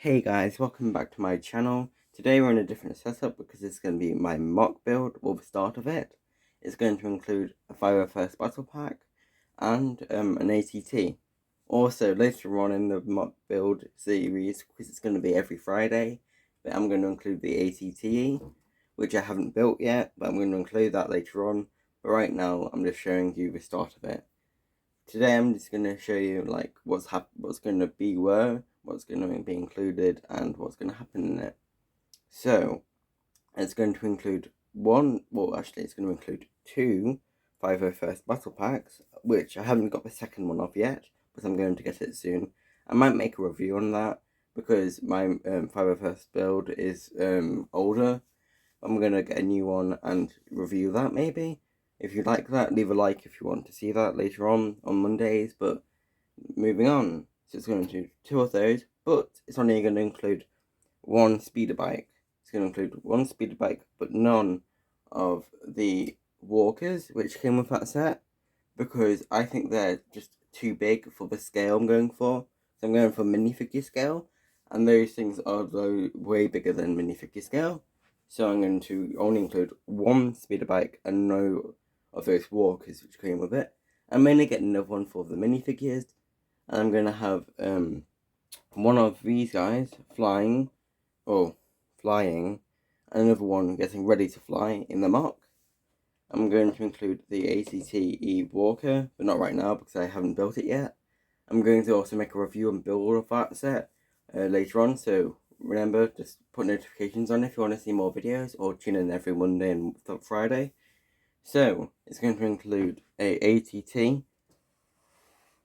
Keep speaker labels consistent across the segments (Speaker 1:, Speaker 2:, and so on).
Speaker 1: Hey guys, welcome back to my channel. Today we're in a different setup because it's going to be my mock build, or the start of it. It's going to include a 501st battle pack and an ATT. Also, later on in the mock build series, because it's going to be every Friday, but I'm going to include the ATT, which I haven't built yet, but I'm going to include that later on. But right now, I'm just showing you the start of it. Today I'm just going to show you like what's going to be what's going to be included, and what's going to happen in it. So it's going to include it's going to include two 501st battle packs, which I haven't got the second one of yet, but I'm going to get it soon. I might make a review on that because my 501st build is older. I'm going to get a new one and review that maybe. If you like that, leave a like if you want to see that later on Mondays. But moving on, so it's going to do two of those, but it's only going to include one speeder bike. It's going to include one speeder bike, but none of the walkers which came with that set, because I think they're just too big for the scale I'm going for. So I'm going for minifigure scale, and those things are way bigger than minifigure scale. So I'm going to only include one speeder bike and no of those walkers which came with it. I'm going to get another one for the minifigures, and I'm going to have one of these guys flying, and another one getting ready to fly in the mock. I'm going to include the ATT Walker, but not right now because I haven't built it yet. I'm going to also make a review and build of that set later on, so remember, just put notifications on if you want to see more videos, or tune in every Monday and Friday. So, it's going to include a ATT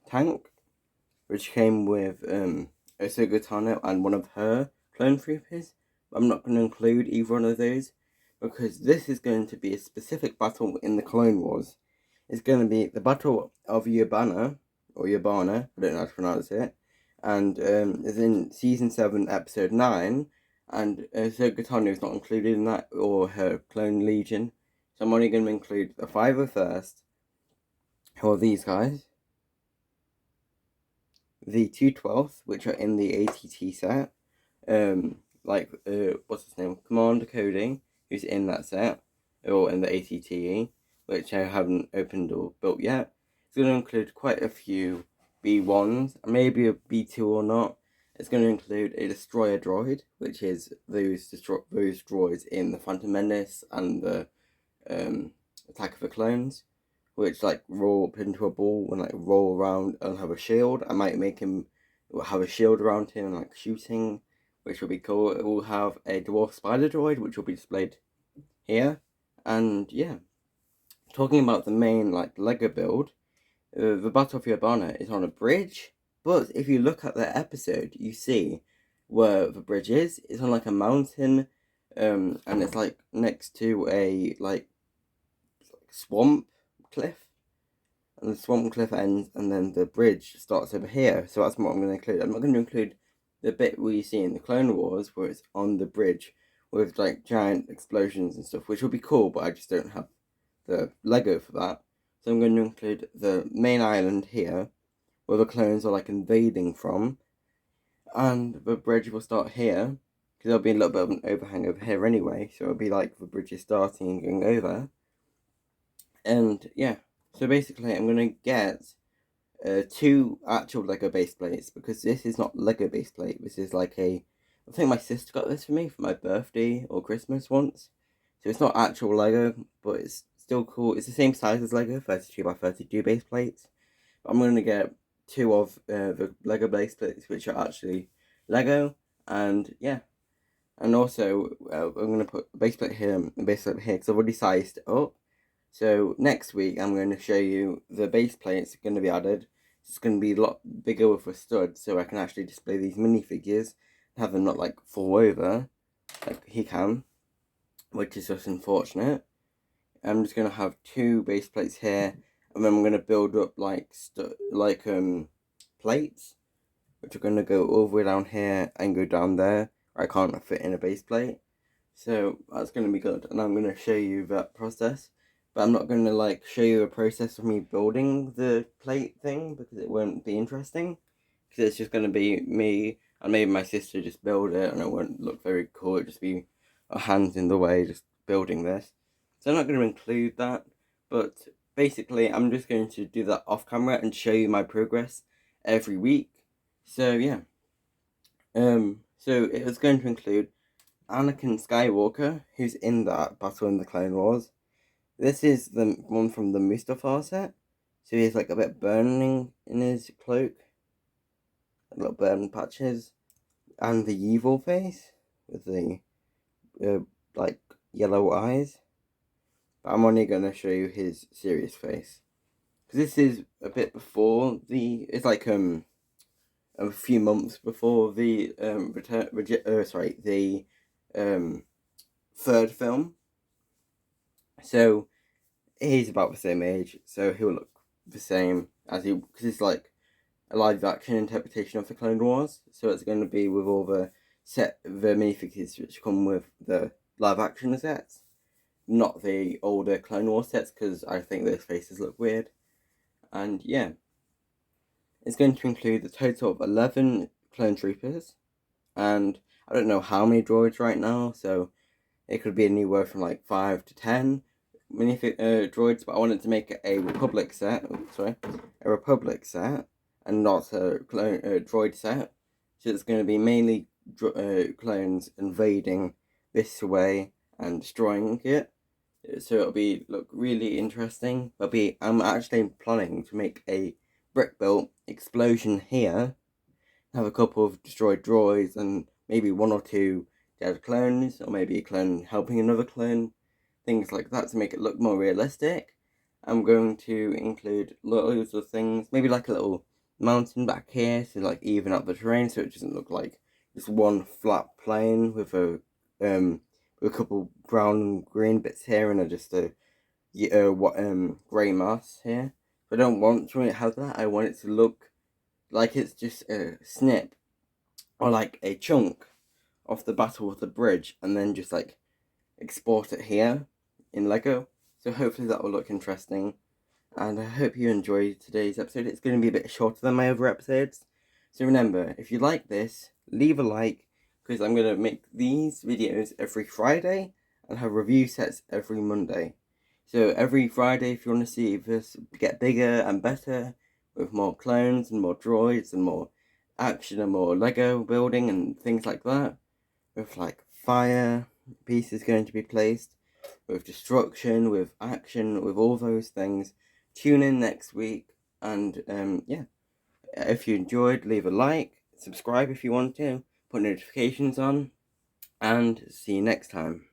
Speaker 1: tank, which came with Ahsoka Tano and one of her clone troopers. I'm not going to include either one of those because this is going to be a specific battle in the Clone Wars. It's going to be the Battle of Yerbana, or Yerbana, I don't know how to pronounce it, and it's in Season 7, Episode 9, and Ahsoka Tano is not included in that, or her clone legion, so I'm only going to include the 501st, who are these guys, the 212th, which are in the ATT set, what's his name, Commander Cody, who's in that set, or in the ATTE, which I haven't opened or built yet. It's going to include quite a few B1s, maybe a B2 or not. It's going to include a destroyer droid, which is those droids in the Phantom Menace and the Attack of the Clones, which like roll up into a ball and like roll around and have a shield. I might make him have a shield around him and like shooting, which will be cool. It will have a dwarf spider droid, which will be displayed here. And yeah, talking about the main like Lego build, the Battle of Yerbana is on a bridge, but if you look at the episode, you see where the bridge is. It's on like a mountain, and it's like next to a like swamp cliff, and the swamp cliff ends, and then the bridge starts over here. So that's what I'm going to include. I'm not going to include the bit where you see in the Clone Wars where it's on the bridge with like giant explosions and stuff, which will be cool, but I just don't have the Lego for that. So I'm going to include the main island here, where the clones are like invading from, and the bridge will start here, because there'll be a little bit of an overhang over here anyway, so it'll be like the bridge is starting and going over. And yeah, so basically I'm going to get two actual Lego base plates, because this is not Lego base plate. This is like I think my sister got this for me for my birthday or Christmas once. So it's not actual Lego, but it's still cool. It's the same size as Lego, 32 by 32 base plates. But I'm going to get two of the Lego base plates, which are actually Lego. And yeah, and also I'm going to put a base plate here and a base plate here, because I've already sized it up. So next week I'm going to show you the base plates going to be added. It's going to be a lot bigger with a stud, so I can actually display these minifigures and have them not like fall over like he can, which is just unfortunate. I'm just going to have two base plates here, and then I'm going to build up plates, which are going to go all the way down here and go down there. I can't fit in a base plate, so that's going to be good, and I'm going to show you that process. But I'm not going to like show you a process of me building the plate thing, because it won't be interesting. Because it's just going to be me and maybe my sister just build it, and it won't look very cool. It'd just be our hands in the way, just building this. So I'm not going to include that, but basically I'm just going to do that off camera and show you my progress every week. So yeah, so it was going to include Anakin Skywalker, who's in that battle in the Clone Wars. This is the one from the Mustafar set. So he has like a bit burning in his cloak, little burn patches, and the evil face with the like yellow eyes. But I'm only gonna show you his serious face because this is a bit before the. It's like a few months before the third film. So he's about the same age, so he'll look the same as he, because it's like a live action interpretation of the Clone Wars. So it's going to be with all the minifigures which come with the live action sets, not the older Clone Wars sets, because I think those faces look weird. And yeah, it's going to include a total of 11 clone troopers, and I don't know how many droids right now, so it could be anywhere from like 5 to 10 droids, but I wanted to make it a Republic set, and not a droid set. So it's going to be mainly clones invading this way and destroying it. So it'll look really interesting. I'm actually planning to make a brick built explosion here, have a couple of destroyed droids, and maybe one or two dead clones, or maybe a clone helping another clone, things like that to make it look more realistic. I'm going to include loads of things, maybe like a little mountain back here to like even up the terrain so it doesn't look like just one flat plane with a couple brown and green bits here and just a grey mass here. But I don't want to have that. I want it to look like it's just a snip or like a chunk off the battle of the bridge, and then just like export it here in Lego. So hopefully that will look interesting, and I hope you enjoyed today's episode. It's going to be a bit shorter than my other episodes, so remember, if you like this, leave a like, because I'm going to make these videos every Friday and have review sets every Monday. So every Friday, if you want to see this get bigger and better, with more clones and more droids and more action and more Lego building and things like that, with like fire pieces going to be placed, with destruction, with action, with all those things, tune in next week. And yeah, if you enjoyed, leave a like, subscribe if you want to, put notifications on, and see you next time.